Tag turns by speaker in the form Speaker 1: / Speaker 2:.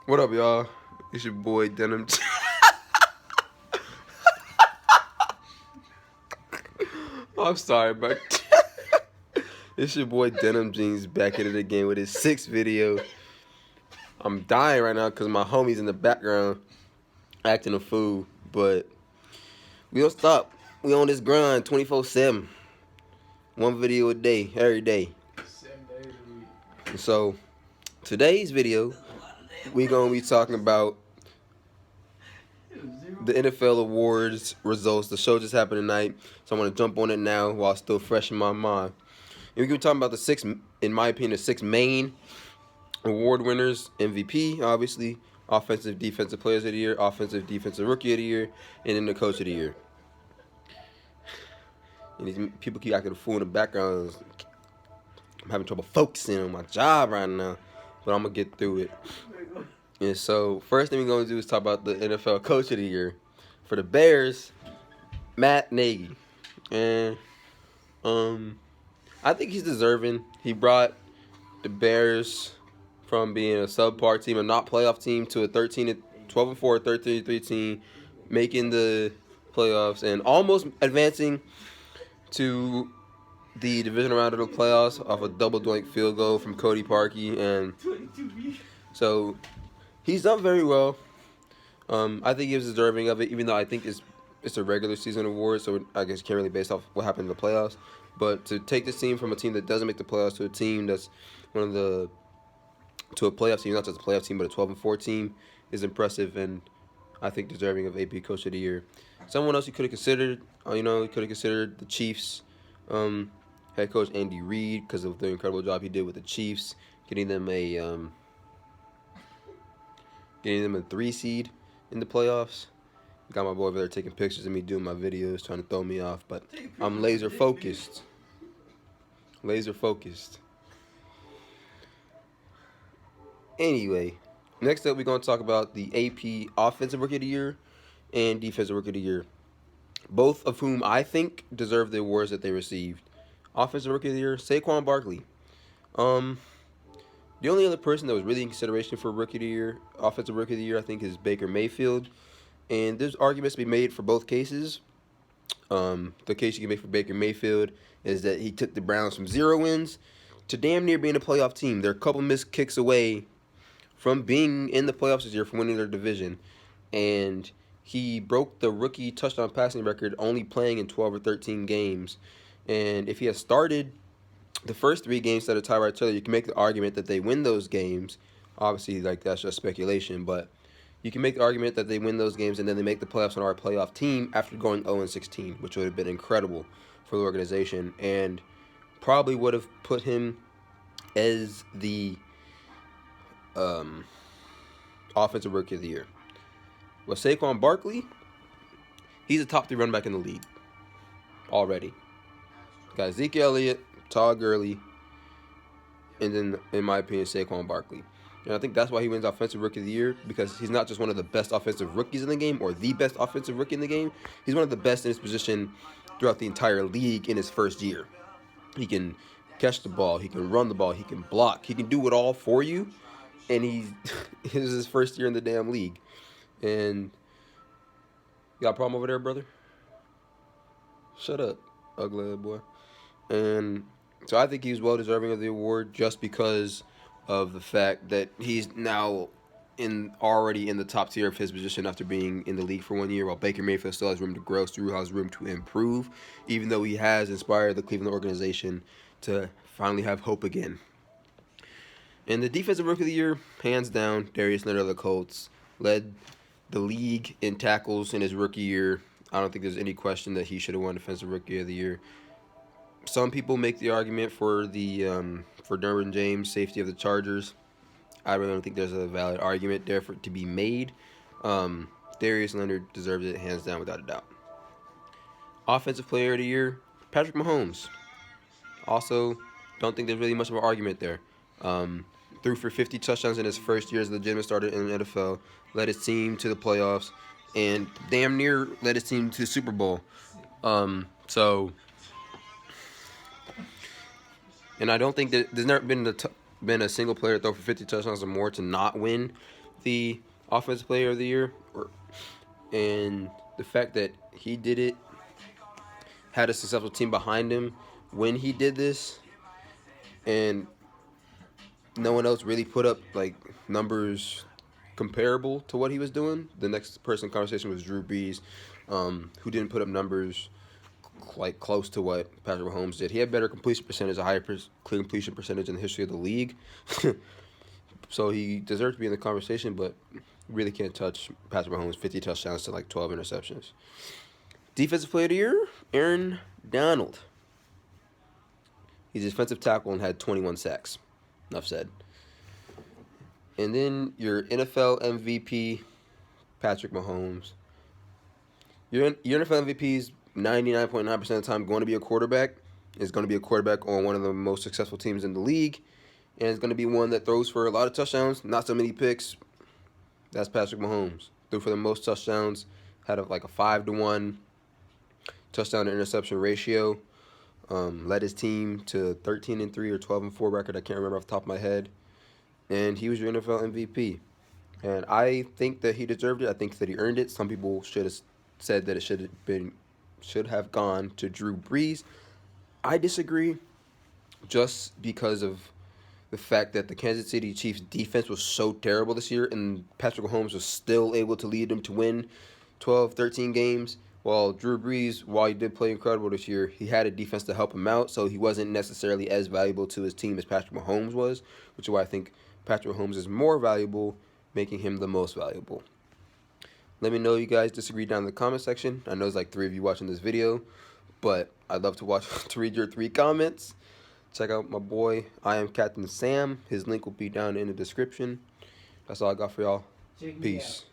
Speaker 1: What up, y'all? It's your boy Denim. I'm sorry, but it's your boy Denim Jeans back at it again with his sixth video. I'm dying right now because my homie's in the background acting a fool, but we don't stop. We on this grind 24/7. One video a day, every day.
Speaker 2: 7 days a week.
Speaker 1: So today's video, we gonna be talking about the NFL awards results. The show just happened tonight, so I'm gonna jump on it now while it's still fresh in my mind. And we can be talking about the six, in my opinion, the six main award winners: MVP, obviously, offensive, defensive players of the year, offensive, defensive rookie of the year, and then the coach of the year. And these people keep acting a fool in the background. I'm having trouble focusing on my job right now, but I'm gonna get through it. And so, first thing we're gonna do is talk about the NFL Coach of the Year for the Bears, Matt Nagy. And I think he's deserving. He brought the Bears from being a subpar team, a not playoff team, to a 12-4, 13-3 team, making the playoffs and almost advancing to the divisional round of the playoffs off a double doink field goal from Cody Parkey. And so he's done very well. I think he was deserving of it, even though I think it's a regular season award, so I guess you can't really base off what happened in the playoffs. But to take this team from a team that doesn't make the playoffs to a team that's to a playoff team, not just a playoff team, but a 12-4 team, is impressive, and I think deserving of AP Coach of the Year. Someone else you could have considered, you could have considered the Chiefs head coach Andy Reid, because of the incredible job he did with the Chiefs, getting them a 3 seed in the playoffs. Got my boy over there taking pictures of me doing my videos, trying to throw me off, but I'm laser focused. Laser focused. Anyway, next up we're going to talk about the AP Offensive Rookie of the Year and Defensive Rookie of the Year, both of whom I think deserve the awards that they received. Offensive Rookie of the Year, Saquon Barkley. The only other person that was really in consideration for Rookie of the Year, Offensive Rookie of the Year, I think, is Baker Mayfield. And there's arguments to be made for both cases. The case you can make for Baker Mayfield is that he took the Browns from 0 wins to damn near being a playoff team. They're a couple missed kicks away from being in the playoffs this year, from winning their division. And he broke the rookie touchdown passing record only playing in 12 or 13 games. And if he had started the first 3 games instead of Tyrod Taylor, you can make the argument that they win those games. Obviously, that's just speculation, but you can make the argument that they win those games and then they make the playoffs on our playoff team after going 0-16, which would have been incredible for the organization and probably would have put him as the Offensive Rookie of the Year. Well, Saquon Barkley, he's a top 3 running back in the league already. Got Zeke Elliott, Todd Gurley, and then, in my opinion, Saquon Barkley. And I think that's why he wins Offensive Rookie of the Year, because he's not just one of the best offensive rookies in the game or the best offensive rookie in the game. He's one of the best in his position throughout the entire league in his first year. He can catch the ball, he can run the ball, he can block, he can do it all for you. And this is his first year in the damn league. And you got a problem over there, brother? Shut up, ugly boy. And so I think he's well deserving of the award just because of the fact that he's now already in the top tier of his position after being in the league for 1 year, while Baker Mayfield still has room to grow, still has room to improve, even though he has inspired the Cleveland organization to finally have hope again. And the Defensive Rookie of the Year, hands down, Darius Leonard of the Colts, led the league in tackles in his rookie year. I don't think there's any question that he should have won Defensive Rookie of the Year. Some people make the argument for Derwin James, safety of the Chargers. I really don't think there's a valid argument there for it to be made. Darius Leonard deserves it, hands down, without a doubt. Offensive Player of the Year, Patrick Mahomes. Also, don't think there's really much of an argument there. Threw for 50 touchdowns in his first year as a legitimate starter in the NFL, led his team to the playoffs, and damn near led his team to the Super Bowl. And I don't think that there's never been a single player to throw for 50 touchdowns or more to not win the Offensive Player of the Year, and the fact that he did it, had a successful team behind him when he did this, and no one else really put up like numbers comparable to what he was doing. The next person in conversation was Drew Brees, who didn't put up numbers like close to what Patrick Mahomes did. He had better completion percentage, a higher completion percentage in the history of the league. So he deserves to be in the conversation, but really can't touch Patrick Mahomes' 50 touchdowns to like 12 interceptions. Defensive Player of the Year, Aaron Donald. He's a defensive tackle and had 21 sacks. Enough said. And then your NFL MVP, Patrick Mahomes. Your NFL MVP is 99.9% of the time going to be a quarterback. Is going to be a quarterback on one of the most successful teams in the league. And it's going to be one that throws for a lot of touchdowns, not so many picks. That's Patrick Mahomes. Threw for the most touchdowns. Had a 5-to-1 touchdown to interception ratio. Led his team to 13-3 or 12-4 record. I can't remember off the top of my head. And he was your NFL MVP. And I think that he deserved it. I think that he earned it. Some people should have said that it should have gone to Drew Brees. I disagree, just because of the fact that the Kansas City Chiefs defense was so terrible this year, and Patrick Mahomes was still able to lead them to win 12, 13 games. While Drew Brees, while he did play incredible this year, he had a defense to help him out, so he wasn't necessarily as valuable to his team as Patrick Mahomes was, which is why I think Patrick Mahomes is more valuable, making him the most valuable. Let me know you guys disagree down in the comment section. I know there's like 3 of you watching this video, but I'd love to read your 3 comments. Check out my boy, I Am Captain Sam. His link will be down in the description. That's all I got for y'all. Peace.